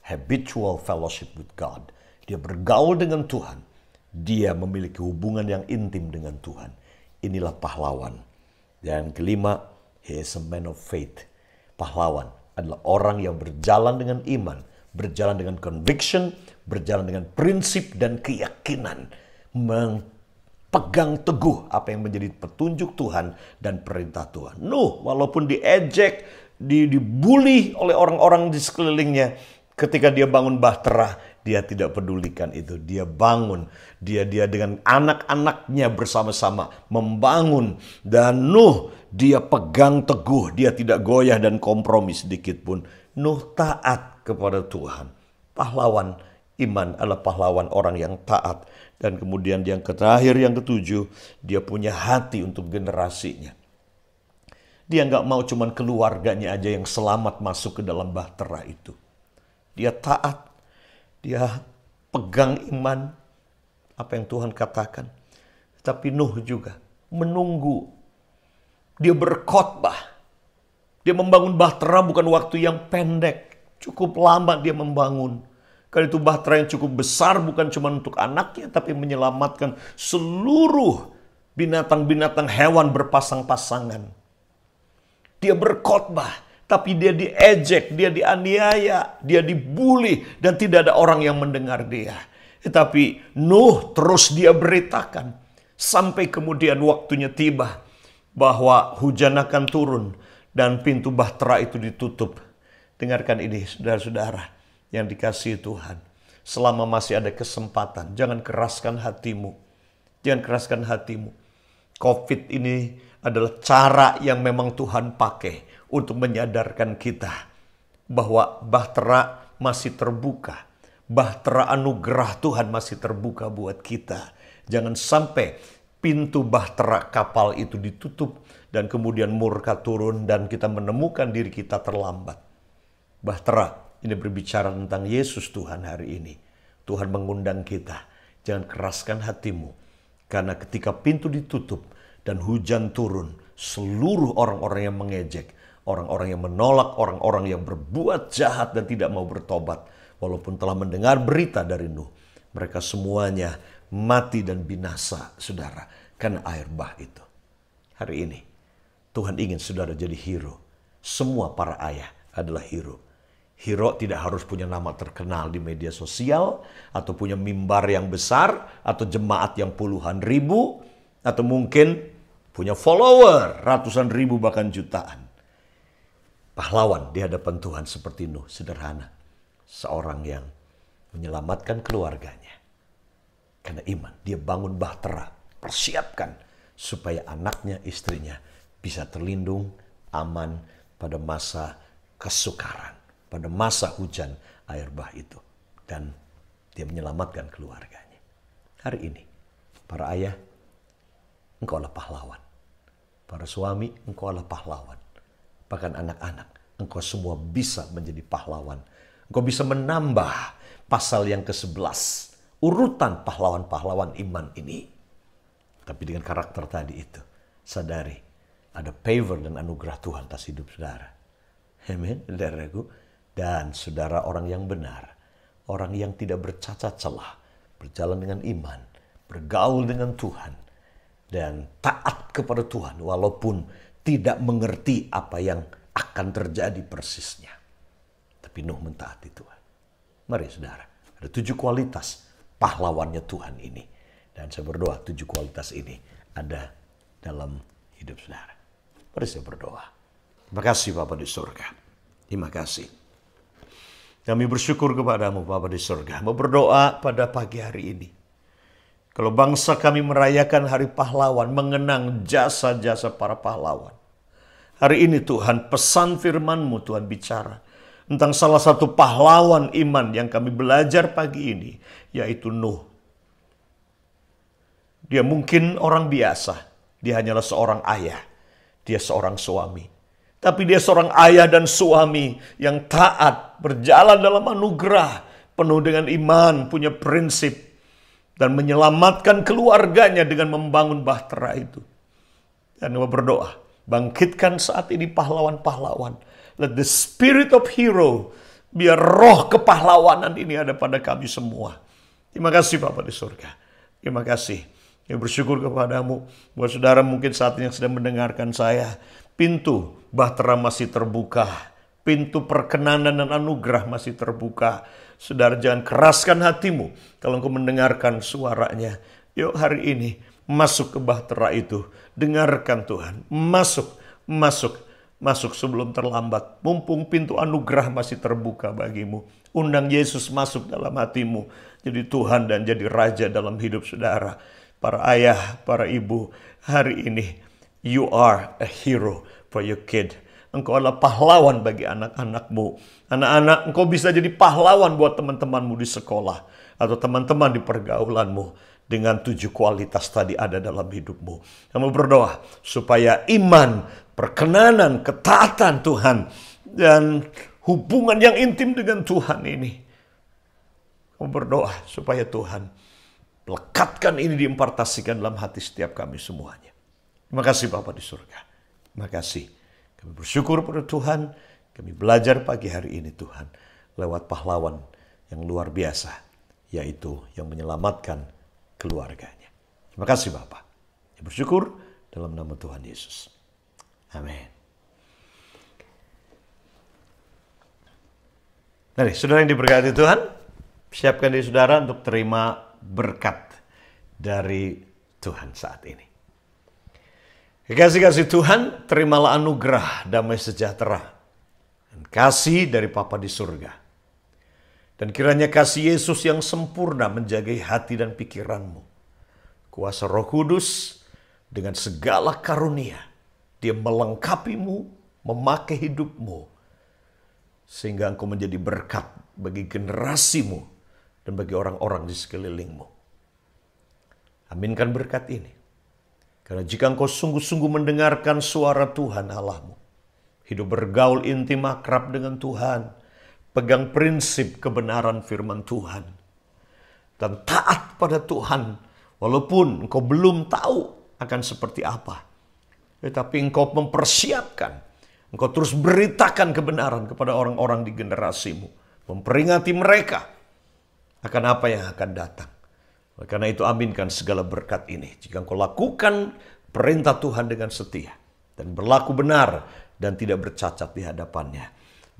habitual fellowship with God. Dia bergaul dengan Tuhan. Dia memiliki hubungan yang intim dengan Tuhan. Inilah pahlawan. Dan kelima, he is a man of faith. Pahlawan adalah orang yang berjalan dengan iman, berjalan dengan conviction, berjalan dengan prinsip dan keyakinan, pegang teguh apa yang menjadi petunjuk Tuhan dan perintah Tuhan. Nuh, walaupun diejek, dibully oleh orang-orang di sekelilingnya, ketika dia bangun bahtera, dia tidak pedulikan itu. Dia bangun. Dia dengan anak-anaknya bersama-sama membangun. Dan Nuh, dia pegang teguh. Dia tidak goyah dan kompromi sedikit pun. Nuh taat kepada Tuhan. Pahlawan iman adalah pahlawan orang yang taat. Dan kemudian yang terakhir, yang ketujuh, dia punya hati untuk generasinya. Dia nggak mau cuman keluarganya aja yang selamat masuk ke dalam bahtera itu. Dia taat. Dia pegang iman, apa yang Tuhan katakan. Tapi Nuh juga menunggu. Dia berkhotbah. Dia membangun bahtera bukan waktu yang pendek. Cukup lama dia membangun. Karena itu bahtera yang cukup besar bukan cuma untuk anaknya, tapi menyelamatkan seluruh binatang-binatang hewan berpasang-pasangan. Dia berkhotbah. Tapi dia diejek, dia dianiaya, dia dibully, dan tidak ada orang yang mendengar dia. Tetapi Nuh terus dia beritakan. Sampai kemudian waktunya tiba bahwa hujan akan turun dan pintu bahtera itu ditutup. Dengarkan ini saudara-saudara yang dikasihi Tuhan. Selama masih ada kesempatan, jangan keraskan hatimu. Jangan keraskan hatimu. COVID ini adalah cara yang memang Tuhan pakai untuk menyadarkan kita bahwa bahtera masih terbuka. Bahtera anugerah Tuhan masih terbuka buat kita. Jangan sampai pintu bahtera kapal itu ditutup dan kemudian murka turun dan kita menemukan diri kita terlambat. Bahtera ini berbicara tentang Yesus Tuhan hari ini. Tuhan mengundang kita, jangan keraskan hatimu. Karena ketika pintu ditutup dan hujan turun, seluruh orang-orang yang mengejek, orang-orang yang menolak, orang-orang yang berbuat jahat dan tidak mau bertobat. Walaupun telah mendengar berita dari Nuh. Mereka semuanya mati dan binasa, saudara. Karena air bah itu. Hari ini, Tuhan ingin saudara jadi hero. Semua para ayah adalah hero. Hero tidak harus punya nama terkenal di media sosial. Atau punya mimbar yang besar. Atau jemaat yang puluhan ribu. Atau mungkin punya follower ratusan ribu bahkan jutaan. Pahlawan di hadapan Tuhan seperti Nuh, sederhana. Seorang yang menyelamatkan keluarganya. Karena iman, dia bangun bahtera, persiapkan supaya anaknya, istrinya bisa terlindung, aman pada masa kesukaran, pada masa hujan air bah itu. Dan dia menyelamatkan keluarganya. Hari ini, para ayah, engkau adalah pahlawan. Para suami, engkau adalah pahlawan. Bahkan anak-anak, engkau semua bisa menjadi pahlawan. Engkau bisa menambah pasal yang ke-11. Urutan pahlawan-pahlawan iman ini. Tapi dengan karakter tadi itu, sadari ada favor dan anugerah Tuhan atas hidup saudara. Amin, saudaraku. Dan saudara orang yang benar, orang yang tidak bercacat celah, berjalan dengan iman, bergaul dengan Tuhan, dan taat kepada Tuhan walaupun tidak mengerti apa yang akan terjadi persisnya. Tapi Nuh mentaati Tuhan. Mari saudara, ada 7 kualitas pahlawannya Tuhan ini. Dan saya berdoa 7 kualitas ini ada dalam hidup saudara. Mari saya berdoa. Terima kasih Bapa di surga. Terima kasih. Kami bersyukur kepadamu Bapa di surga. Mau berdoa pada pagi hari ini. Kalau bangsa kami merayakan hari pahlawan, mengenang jasa-jasa para pahlawan. Hari ini Tuhan, pesan firman-Mu Tuhan bicara tentang salah satu pahlawan iman yang kami belajar pagi ini, yaitu Nuh. Dia mungkin orang biasa, dia hanyalah seorang ayah, dia seorang suami. Tapi dia seorang ayah dan suami yang taat, berjalan dalam anugerah, penuh dengan iman, punya prinsip, dan menyelamatkan keluarganya dengan membangun bahtera itu. Dan kita berdoa, bangkitkan saat ini pahlawan-pahlawan. Let the spirit of hero, biar roh kepahlawanan ini ada pada kami semua. Terima kasih Bapa di surga. Terima kasih. Saya bersyukur kepadamu, buat saudara mungkin saat ini yang sedang mendengarkan saya, pintu bahtera masih terbuka, pintu perkenanan dan anugerah masih terbuka. Saudara jangan keraskan hatimu kalau engkau mendengarkan suaranya. Yuk hari ini masuk ke bahtera itu, dengarkan Tuhan, masuk sebelum terlambat. Mumpung pintu anugerah masih terbuka bagimu, undang Yesus masuk dalam hatimu, jadi Tuhan dan jadi Raja dalam hidup saudara. Para ayah, para ibu, hari ini you are a hero for your kid. Engkau adalah pahlawan bagi anak-anakmu. Anak-anak, engkau bisa jadi pahlawan buat teman-temanmu di sekolah atau teman-teman di pergaulanmu. Dengan 7 kualitas tadi ada dalam hidupmu. Kamu berdoa supaya iman, perkenanan, ketaatan Tuhan, dan hubungan yang intim dengan Tuhan ini. Kamu berdoa supaya Tuhan lekatkan ini, diimpartasikan dalam hati setiap kami semuanya. Terima kasih Bapa di surga. Terima kasih. Kami bersyukur pada Tuhan. Kami belajar pagi hari ini Tuhan. Lewat pahlawan yang luar biasa. Yaitu yang menyelamatkan keluarganya. Terima kasih Bapa. Kami bersyukur dalam nama Tuhan Yesus. Amin. Nah, saudara yang diberkati Tuhan. Siapkan diri saudara untuk terima berkat dari Tuhan saat ini. Kasih-kasih Tuhan, terimalah anugerah damai sejahtera dan kasih dari Bapa di surga. Dan kiranya kasih Yesus yang sempurna menjagai hati dan pikiranmu. Kuasa Roh Kudus dengan segala karunia, dia melengkapimu, memakai hidupmu, sehingga engkau menjadi berkat bagi generasimu dan bagi orang-orang di sekelilingmu. Aminkan berkat ini. Karena jika engkau sungguh-sungguh mendengarkan suara Tuhan Allahmu, hidup bergaul intim akrab dengan Tuhan, pegang prinsip kebenaran firman Tuhan, dan taat pada Tuhan, walaupun engkau belum tahu akan seperti apa, tetapi engkau mempersiapkan, engkau terus beritakan kebenaran kepada orang-orang di generasimu, memperingati mereka akan apa yang akan datang. Karena itu aminkan segala berkat ini. Jika engkau lakukan perintah Tuhan dengan setia dan berlaku benar dan tidak bercacat di hadapannya,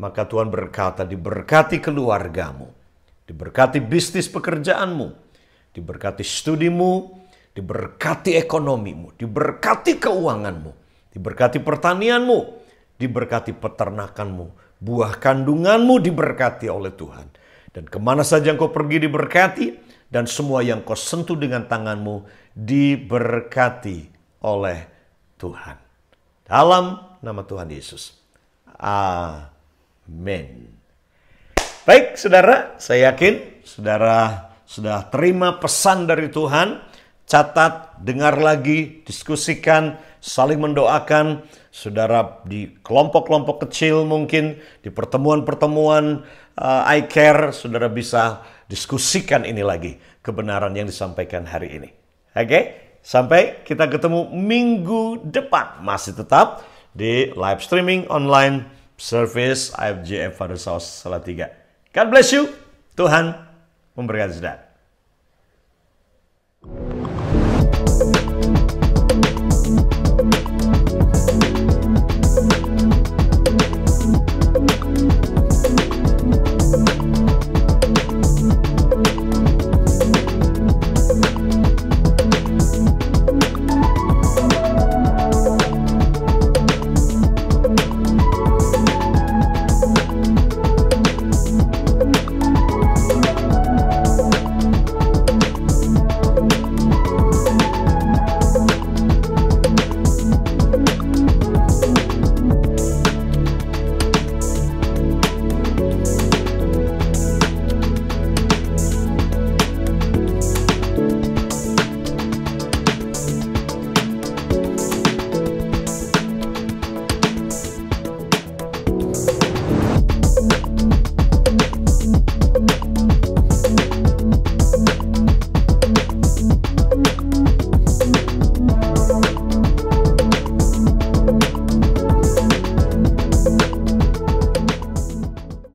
maka Tuhan berkata, diberkati keluargamu, diberkati bisnis pekerjaanmu, diberkati studimu, diberkati ekonomimu, diberkati keuanganmu, diberkati pertanianmu, diberkati peternakanmu, buah kandunganmu diberkati oleh Tuhan. Dan kemana saja engkau pergi diberkati, dan semua yang kau sentuh dengan tanganmu diberkati oleh Tuhan. Dalam nama Tuhan Yesus. Amin. Baik saudara, saya yakin saudara sudah terima pesan dari Tuhan. Catat, dengar lagi, diskusikan, saling mendoakan. Saudara di kelompok-kelompok kecil mungkin, di pertemuan-pertemuan I Care, saudara bisa diskusikan ini lagi, kebenaran yang disampaikan hari ini. Oke? sampai kita ketemu minggu depan. Masih tetap di live streaming online service IFJF Father's House Salatiga. God bless you. Tuhan memberkati saudara.